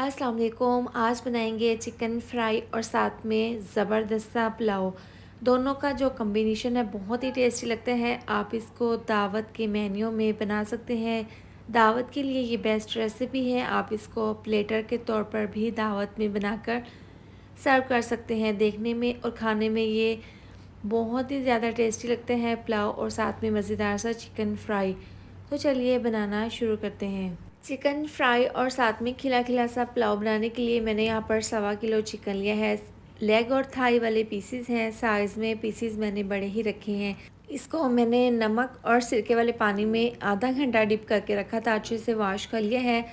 अस्सलाम वालेकुम। आज बनाएंगे चिकन फ्राई और साथ में ज़बरदस्त सा पुलाव। दोनों का जो कॉम्बिनेशन है बहुत ही टेस्टी लगता है। आप इसको दावत के मेन्यू में बना सकते हैं। दावत के लिए ये बेस्ट रेसिपी है। आप इसको प्लेटर के तौर पर भी दावत में बनाकर सर्व कर सकते हैं। देखने में और खाने में ये बहुत ही ज़्यादा टेस्टी लगते हैं पुलाव और साथ में मज़ेदार सा चिकन फ्राई। तो चलिए बनाना शुरू करते हैं। चिकन फ्राई और साथ में खिला खिला सा पुलाव बनाने के लिए मैंने यहाँ पर 1.25 किलो चिकन लिया है। लेग और थाई वाले पीसीज हैं। साइज़ में पीसीज मैंने बड़े ही रखे हैं। इसको मैंने नमक और सिरके वाले पानी में आधा घंटा डिप करके रखा था। अच्छे से वॉश कर लिया है।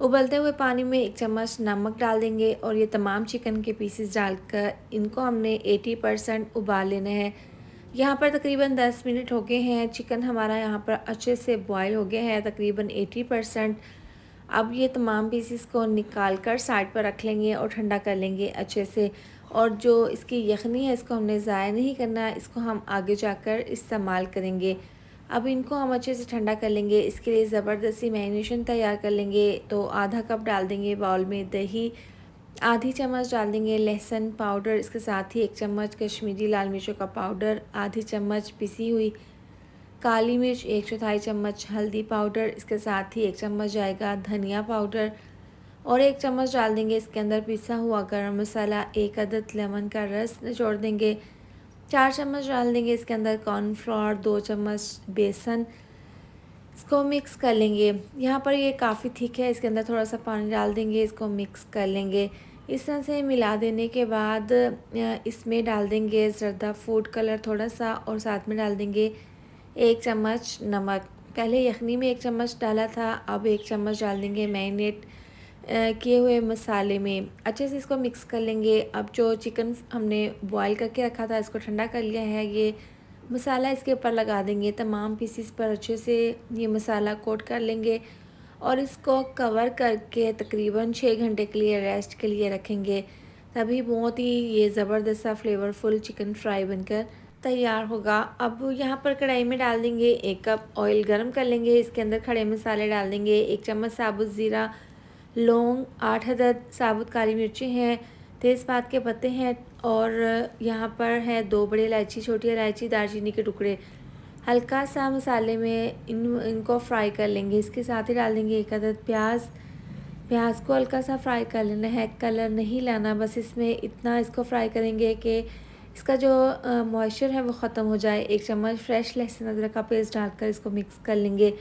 उबलते हुए पानी में 1 चम्मच नमक डाल देंगे और ये तमाम चिकन के पीसेस डालकर इनको हमने 80% उबाल लेना है। यहाँ पर तकरीबन 10 मिनट हो गए हैं। चिकन हमारा यहाँ पर अच्छे से बॉयल हो गया है तकरीबन 80%। अब ये तमाम पीसेस को निकाल कर साइड पर रख लेंगे और ठंडा कर लेंगे अच्छे से। और जो इसकी यखनी है इसको हमने ज़ाया नहीं करना, इसको हम आगे जाकर इस्तेमाल करेंगे। अब इनको हम अच्छे से ठंडा कर लेंगे। इसके लिए ज़बरदस्त सी मैरिनेशन तैयार कर लेंगे। तो आधा कप डाल देंगे बाउल में दही, आधी चम्मच डाल देंगे लहसुन पाउडर, इसके साथ ही 1 चम्मच कश्मीरी लाल मिर्चों का पाउडर, आधी चम्मच पिसी हुई काली मिर्च, 1/4 चम्मच हल्दी पाउडर, इसके साथ ही 1 चम्मच जाएगा धनिया पाउडर और 1 चम्मच डाल देंगे इसके अंदर पिसा हुआ गरम मसाला, 1 अदद लेमन का रस निचोड़ देंगे, 4 चम्मच डाल देंगे इसके अंदर कॉर्नफ्लोर, 2 चम्मच बेसन, इसको मिक्स कर लेंगे। यहाँ पर ये काफ़ी थिक है, इसके अंदर थोड़ा सा पानी डाल देंगे, इसको मिक्स कर लेंगे। इस तरह से मिला देने के बाद इसमें डाल देंगे ज़रदा फूड कलर थोड़ा सा और साथ में डाल देंगे 1 चम्मच नमक। पहले यखनी में 1 चम्मच डाला था, अब 1 चम्मच डाल देंगे मैरिनेट किए हुए मसाले में। अच्छे से इसको मिक्स कर लेंगे। अब जो चिकन हमने बॉयल करके रखा था इसको ठंडा कर लिया है। ये मसाला इसके ऊपर लगा देंगे, तमाम पीसीस पर अच्छे से ये मसाला कोट कर लेंगे और इसको कवर करके तकरीबन 6 घंटे के लिए रेस्ट के लिए रखेंगे। तभी बहुत ही ये ज़बरदस्त सा फ्लेवरफुल चिकन फ्राई बनकर तैयार होगा। अब यहाँ पर कढ़ाई में डाल देंगे 1 कप ऑयल, गरम कर लेंगे। इसके अंदर खड़े मसाले डाल देंगे, 1 चम्मच साबुत ज़ीरा, लौंग, 8 अदद साबुत काली मिर्चें हैं, तेज़पात के पत्ते हैं और यहाँ पर है 2 बड़ी इलायची, छोटी इलायची, दालचीनी के टुकड़े। हल्का सा मसाले में इनको फ्राई कर लेंगे। इसके साथ ही डाल देंगे 1 अदद प्याज। प्याज को हल्का सा फ्राई कर लेना है, कलर नहीं लाना, बस इसमें इतना इसको फ्राई करेंगे कि इसका जो मॉइस्चर है वो ख़त्म हो जाए। 1 चम्मच फ्रेश लहसुन अदरक का पेस्ट डालकर इसको मिक्स कर लेंगे।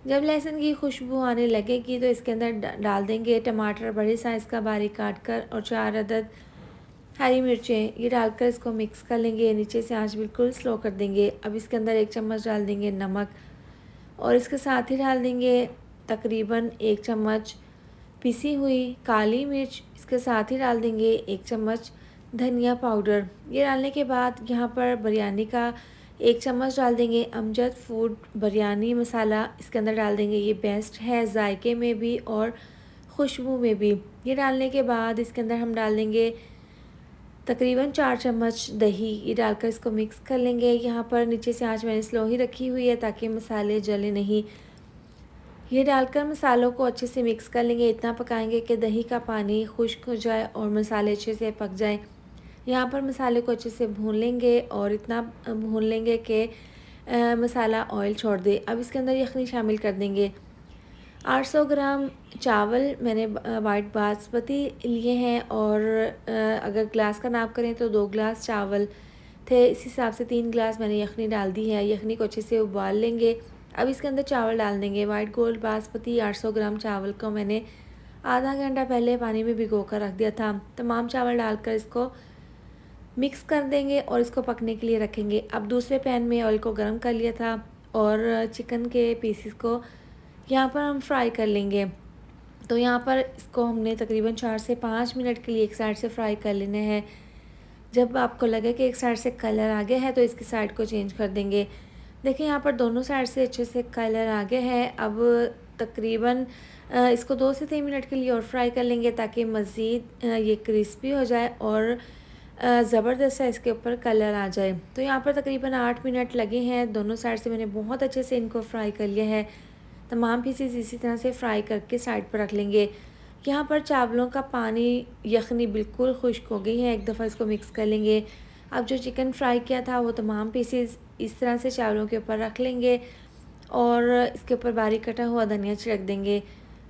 जब लहसुन की खुशबू आने लगेगी तो इसके अंदर डाल देंगे टमाटर बड़े साइज़ का बारीक काट कर और 4 अदद हरी मिर्चें, ये डालकर इसको मिक्स कर लेंगे। नीचे से आंच बिल्कुल स्लो कर देंगे। अब इसके अंदर 1 चम्मच डाल देंगे नमक और इसके साथ ही डाल देंगे तकरीबन 1 चम्मच पिसी हुई काली मिर्च, इसके साथ ही डाल देंगे 1 चम्मच धनिया पाउडर। ये डालने के बाद यहाँ पर बिरयानी का 1 चम्मच डाल देंगे अमजद फूड बिरयानी मसाला, इसके अंदर डाल देंगे। ये बेस्ट है जायके में भी और खुशबू में भी। ये डालने के बाद इसके अंदर हम डाल देंगे तकरीबन 4 चम्मच दही, ये डालकर इसको मिक्स कर लेंगे। यहाँ पर नीचे से आंच मैंने स्लो ही रखी हुई है ताकि मसाले जले नहीं। ये डालकर मसालों को अच्छे से मिक्स कर लेंगे। इतना पकाएंगे कि दही का पानी खुश्क हो जाए और मसाले अच्छे से पक जाएं। यहाँ पर मसाले को अच्छे से भून लेंगे और इतना भून लेंगे कि मसाला ऑयल छोड़ दे। अब इसके अंदर यखनी शामिल कर देंगे। 800 ग्राम चावल मैंने वाइट बासमती लिए हैं और अगर ग्लास का नाप करें तो 2 ग्लास चावल थे, इस हिसाब से 3 ग्लास मैंने यखनी डाल दी है। यखनी को अच्छे से उबाल लेंगे। अब इसके अंदर चावल डाल देंगे। वाइट गोल्ड बासमती 800 ग्राम चावल को मैंने आधा घंटा पहले पानी में भिगो कर रख दिया था। तमाम चावल डालकर इसको मिक्स कर देंगे और इसको पकने के लिए रखेंगे। अब दूसरे पैन में ऑयल को गर्म कर लिया था और चिकन के पीसेस को यहाँ पर हम फ्राई कर लेंगे। तो यहाँ पर इसको हमने तकरीबन 4 से 5 मिनट के लिए एक साइड से फ्राई कर लेना है। जब आपको लगे कि एक साइड से कलर आ गया है तो इसकी साइड को चेंज कर देंगे। देखिए यहाँ पर दोनों साइड से अच्छे से कलर आ गया है। अब तकरीबन इसको 2 से 3 मिनट के लिए और फ्राई कर लेंगे ताकि मज़ीद ये क्रिस्पी हो जाए और ज़बरदस्त सा इसके ऊपर कलर आ जाए। तो यहाँ पर तकरीबन 8 मिनट लगे हैं। दोनों साइड से मैंने बहुत अच्छे से इनको फ्राई कर लिया है। तमाम पीसेस इसी तरह से फ्राई करके साइड पर रख लेंगे। यहाँ पर चावलों का पानी यखनी बिल्कुल खुश्क हो गई है। एक दफ़ा इसको मिक्स कर लेंगे। अब जो चिकन फ्राई किया था वो तमाम पीसेस इस तरह से चावलों के ऊपर रख लेंगे और इसके ऊपर बारीक कटा हुआ धनिया छिड़क देंगे।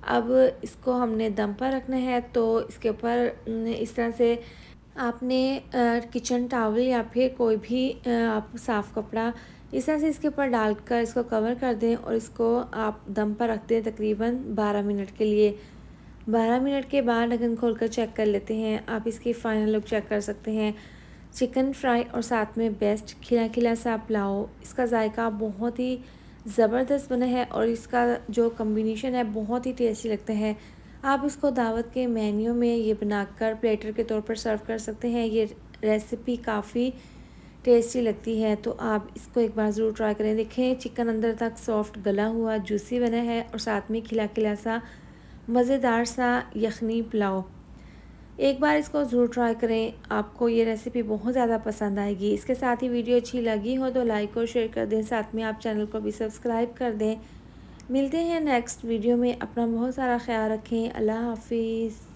अब इसको हमने दम पर रखना है, तो इसके ऊपर इस तरह से आपने किचन टॉवल या फिर कोई भी आप साफ़ कपड़ा इस तरह से इसके ऊपर डालकर इसको कवर कर दें और इसको आप दम पर रख दें तकरीबन 12 मिनट के लिए। 12 मिनट के बाद ढक्कन खोलकर चेक कर लेते हैं। आप इसकी फ़ाइनल लुक चेक कर सकते हैं। चिकन फ्राई और साथ में बेस्ट खिला खिला सा पुलाव, इसका जायका बहुत ही ज़बरदस्त बना है और इसका जो कॉम्बिनेशन है बहुत ही टेस्टी लगता है। आप इसको दावत के मेन्यू में ये बनाकर प्लेटर के तौर पर सर्व कर सकते हैं। ये रेसिपी काफ़ी टेस्टी लगती है, तो आप इसको एक बार ज़रूर ट्राई करें। देखें चिकन अंदर तक सॉफ्ट गला हुआ जूसी बना है और साथ में खिला खिला सा मज़ेदार सा यखनी पुलाव। एक बार इसको ज़रूर ट्राई करें, आपको ये रेसिपी बहुत ज़्यादा पसंद आएगी। इसके साथ ही वीडियो अच्छी लगी हो तो लाइक और शेयर कर दें, साथ में आप चैनल को भी सब्सक्राइब कर दें। मिलते हैं नेक्स्ट वीडियो में। अपना बहुत सारा ख्याल रखें। अल्लाह हाफिज़।